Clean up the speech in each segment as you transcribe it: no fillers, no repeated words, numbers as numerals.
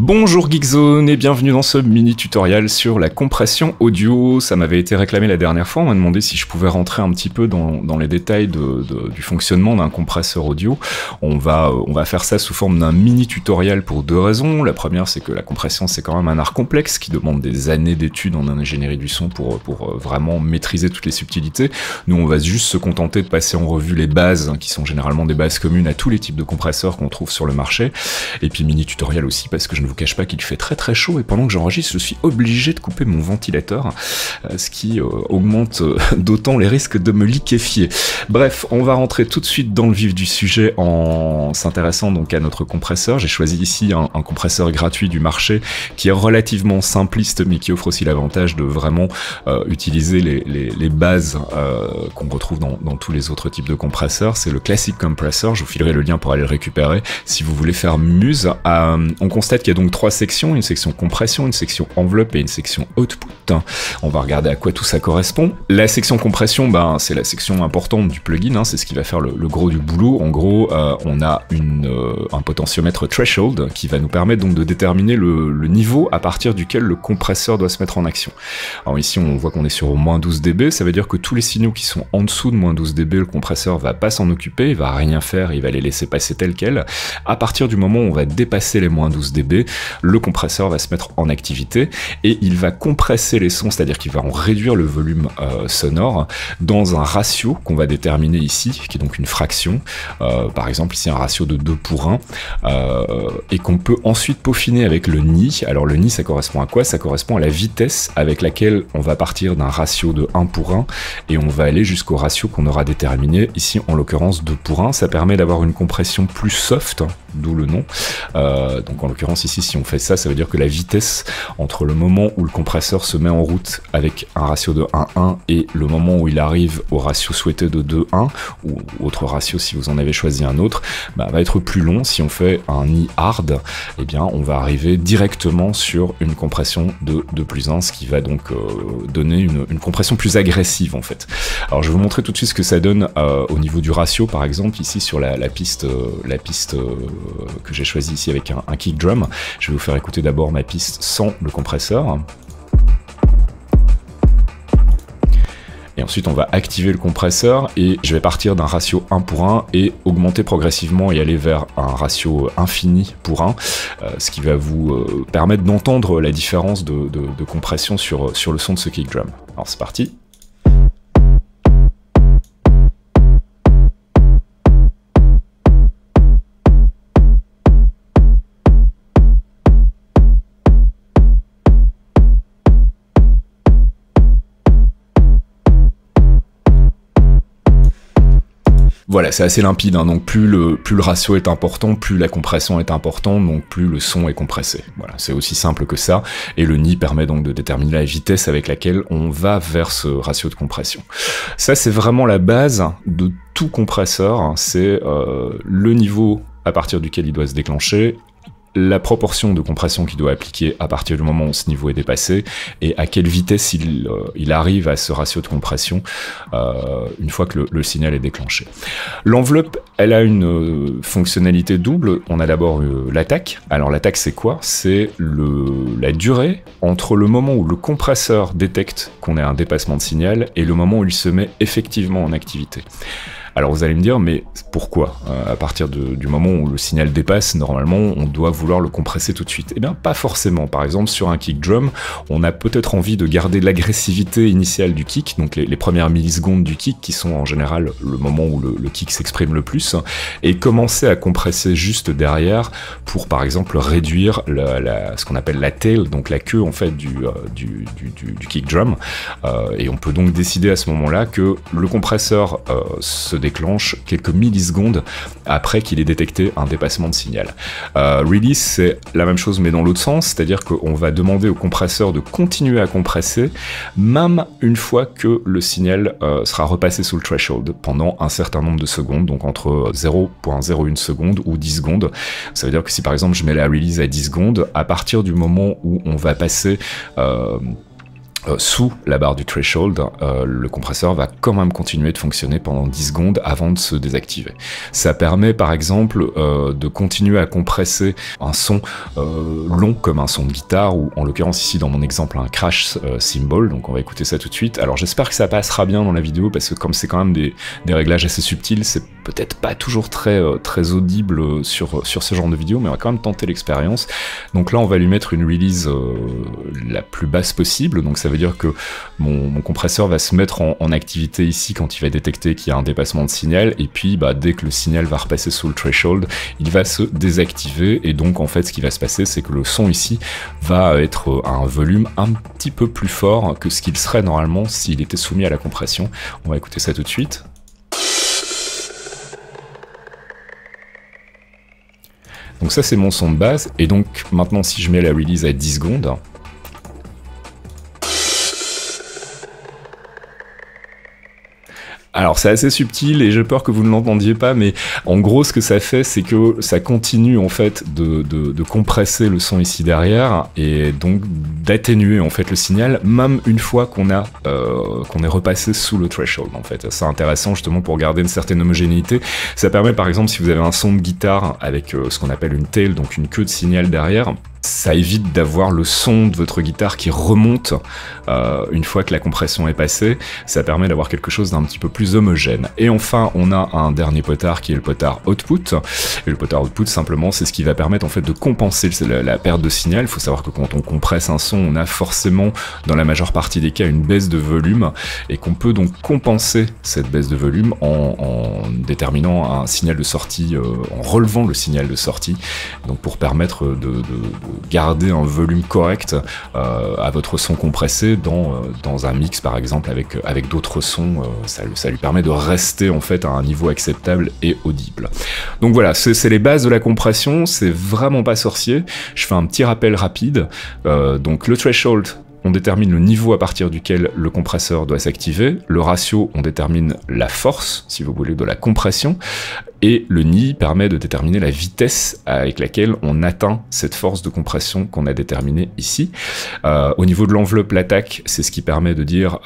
Bonjour Geekzone et bienvenue dans ce mini tutoriel sur la compression audio. Ça m'avait été réclamé la dernière fois, on m'a demandé si je pouvais rentrer un petit peu dans les détails du fonctionnement d'un compresseur audio. On va faire ça sous forme d'un mini tutoriel pour deux raisons. La première, c'est que la compression c'est quand même un art complexe qui demande des années d'études en ingénierie du son pour vraiment maîtriser toutes les subtilités. Nous on va juste se contenter de passer en revue les bases, qui sont généralement des bases communes à tous les types de compresseurs qu'on trouve sur le marché. Et puis mini tutoriel aussi parce que je ne vous cache pas qu'il fait très chaud et pendant que j'enregistre je suis obligé de couper mon ventilateur, ce qui augmente d'autant les risques de me liquéfier. Bref, on va rentrer tout de suite dans le vif du sujet en s'intéressant donc à notre compresseur. J'ai choisi ici un compresseur gratuit du marché qui est relativement simpliste mais qui offre aussi l'avantage de vraiment utiliser les bases qu'on retrouve dans tous les autres types de compresseurs. C'est le Classic Compressor, je vous filerai le lien pour aller le récupérer si vous voulez faire muse. On constate qu'il y a donc trois sections, une section compression, une section enveloppe et une section output. On va regarder à quoi tout ça correspond. La section compression, c'est la section importante du plugin, c'est ce qui va faire le gros du boulot. En gros, on a un potentiomètre threshold qui va nous permettre donc de déterminer le niveau à partir duquel le compresseur doit se mettre en action. Alors ici, on voit qu'on est sur moins 12 dB, ça veut dire que tous les signaux qui sont en dessous de moins 12 dB, le compresseur va pas s'en occuper, il va rien faire, il va les laisser passer tels quels. À partir du moment où on va dépasser les moins 12 dB, le compresseur va se mettre en activité et il va compresser les sons, c'est-à-dire qu'il va en réduire le volume sonore dans un ratio qu'on va déterminer ici, qui est donc une fraction, par exemple ici un ratio de 2:1, et qu'on peut ensuite peaufiner avec le Ni. Alors le Ni, ça correspond à quoi? Ça correspond à la vitesse avec laquelle on va partir d'un ratio de 1:1 et on va aller jusqu'au ratio qu'on aura déterminé, ici en l'occurrence 2:1. Ça permet d'avoir une compression plus soft, d'où le nom. Donc en l'occurrence ici, si on fait ça, ça veut dire que la vitesse entre le moment où le compresseur se met en route avec un ratio de 1:1 et le moment où il arrive au ratio souhaité de 2:1, ou autre ratio si vous en avez choisi un autre, va être plus long. Si on fait un Ni hard, eh bien on va arriver directement sur une compression de 2+1, ce qui va donc donner une compression plus agressive en fait. Alors je vais vous montrer tout de suite ce que ça donne au niveau du ratio, par exemple ici sur la piste que j'ai choisie ici avec un kick drum. Je vais vous faire écouter d'abord ma piste sans le compresseur. Et ensuite on va activer le compresseur et je vais partir d'un ratio 1:1 et augmenter progressivement et aller vers un ratio infini pour 1, ce qui va vous permettre d'entendre la différence de compression sur le son de ce kick drum. Alors c'est parti. Voilà, c'est assez limpide, donc plus le ratio est important, plus la compression est importante, donc plus le son est compressé. Voilà, c'est aussi simple que ça, et le Ni permet donc de déterminer la vitesse avec laquelle on va vers ce ratio de compression. Ça, c'est vraiment la base de tout compresseur, c'est le niveau à partir duquel il doit se déclencher, la proportion de compression qu'il doit appliquer à partir du moment où ce niveau est dépassé et à quelle vitesse il arrive à ce ratio de compression une fois que le signal est déclenché. L'enveloppe, elle a une fonctionnalité double. On a d'abord l'attaque. Alors l'attaque, c'est quoi? C'est la durée entre le moment où le compresseur détecte qu'on a un dépassement de signal et le moment où il se met effectivement en activité. Alors vous allez me dire, mais pourquoi? À partir du moment où le signal dépasse, normalement, on doit vouloir le compresser tout de suite. Eh bien, pas forcément. Par exemple, sur un kick drum, on a peut-être envie de garder l'agressivité initiale du kick, donc les premières millisecondes du kick, qui sont en général le moment où le kick s'exprime le plus, et commencer à compresser juste derrière pour, par exemple, réduire ce qu'on appelle la tail, donc la queue, en fait, du kick drum. Et on peut donc décider à ce moment-là que le compresseur se déclenche quelques millisecondes après qu'il ait détecté un dépassement de signal. Release, c'est la même chose mais dans l'autre sens, c'est-à-dire qu'on va demander au compresseur de continuer à compresser même une fois que le signal sera repassé sous le threshold pendant un certain nombre de secondes, donc entre 0,01 seconde ou 10 secondes. Ça veut dire que si par exemple je mets la release à 10 secondes, à partir du moment où on va passer sous la barre du threshold, le compresseur va quand même continuer de fonctionner pendant 10 secondes avant de se désactiver. Ça permet par exemple de continuer à compresser un son long comme un son de guitare, ou en l'occurrence ici dans mon exemple un crash cymbal, donc on va écouter ça tout de suite. Alors j'espère que ça passera bien dans la vidéo, parce que comme c'est quand même des réglages assez subtils, c'est peut-être pas toujours très audible sur ce genre de vidéo, mais on va quand même tenter l'expérience. Donc là on va lui mettre une release la plus basse possible, donc ça veut dire que mon compresseur va se mettre en activité ici quand il va détecter qu'il y a un dépassement de signal, et puis dès que le signal va repasser sous le threshold, il va se désactiver, et donc en fait ce qui va se passer, c'est que le son ici va être à un volume un petit peu plus fort que ce qu'il serait normalement s'il était soumis à la compression. On va écouter ça tout de suite. Donc ça c'est mon son de base, et donc maintenant si je mets la release à 10 secondes, alors c'est assez subtil et j'ai peur que vous ne l'entendiez pas, mais en gros ce que ça fait, c'est que ça continue en fait de compresser le son ici derrière, et donc d'atténuer en fait le signal, même une fois qu'on est repassé sous le threshold en fait. C'est intéressant justement pour garder une certaine homogénéité. Ça permet par exemple, si vous avez un son de guitare avec ce qu'on appelle une tail, donc une queue de signal derrière, ça évite d'avoir le son de votre guitare qui remonte une fois que la compression est passée. Ça permet d'avoir quelque chose d'un petit peu plus homogène. Et enfin, on a un dernier potard qui est le potard output. Et le potard output, simplement, c'est ce qui va permettre en fait de compenser la perte de signal. Il faut savoir que quand on compresse un son, on a forcément, dans la majeure partie des cas, une baisse de volume, et qu'on peut donc compenser cette baisse de volume en déterminant un signal de sortie, en relevant le signal de sortie, donc pour permettre de garder un volume correct à votre son compressé dans un mix par exemple avec d'autres sons. Ça lui permet de rester en fait à un niveau acceptable et audible. Donc voilà, c'est les bases de la compression, c'est vraiment pas sorcier. Je fais un petit rappel rapide. Donc le threshold, on détermine le niveau à partir duquel le compresseur doit s'activer. Le ratio, on détermine la force, si vous voulez, de la compression. Et le knee permet de déterminer la vitesse avec laquelle on atteint cette force de compression qu'on a déterminée ici. Au niveau de l'enveloppe, l'attaque, c'est ce qui permet de dire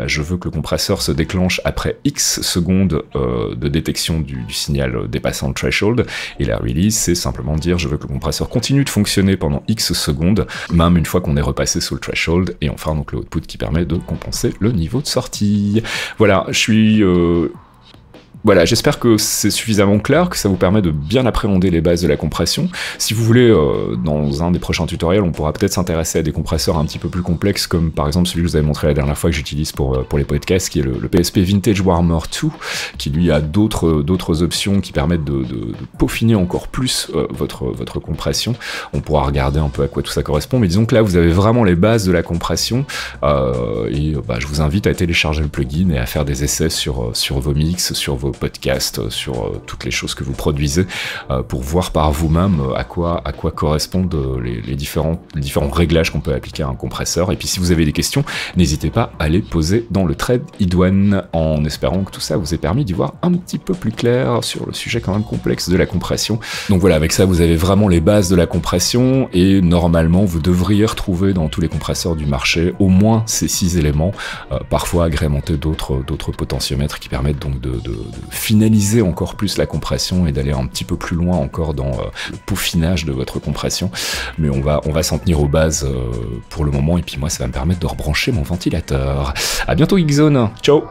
je veux que le compresseur se déclenche après X secondes de détection du signal dépassant le threshold. Et la release, c'est simplement dire je veux que le compresseur continue de fonctionner pendant X secondes, même une fois qu'on est repassé sous le threshold. Et enfin, donc le output qui permet de compenser le niveau de sortie. Voilà, je suis... Voilà, j'espère que c'est suffisamment clair, que ça vous permet de bien appréhender les bases de la compression. Si vous voulez, dans un des prochains tutoriels, on pourra peut-être s'intéresser à des compresseurs un petit peu plus complexes, comme par exemple celui que je vous avais montré la dernière fois que j'utilise pour les podcasts, qui est le PSP Vintage Warmer 2, qui lui a d'autres options qui permettent de peaufiner encore plus votre compression. On pourra regarder un peu à quoi tout ça correspond, mais disons que là, vous avez vraiment les bases de la compression, je vous invite à télécharger le plugin et à faire des essais sur vos mix, sur vos podcasts, sur toutes les choses que vous produisez, pour voir par vous-même à quoi correspondent les différents réglages qu'on peut appliquer à un compresseur. Et puis si vous avez des questions, n'hésitez pas à les poser dans le thread iDouane, en espérant que tout ça vous ait permis d'y voir un petit peu plus clair sur le sujet quand même complexe de la compression. Donc voilà, avec ça vous avez vraiment les bases de la compression, et normalement vous devriez retrouver dans tous les compresseurs du marché au moins ces 6 éléments, parfois agrémentés d'autres potentiomètres qui permettent donc de finaliser encore plus la compression et d'aller un petit peu plus loin encore dans le peaufinage de votre compression. Mais on va s'en tenir aux bases pour le moment, et puis moi ça va me permettre de rebrancher mon ventilateur. À bientôt Geekzone, ciao.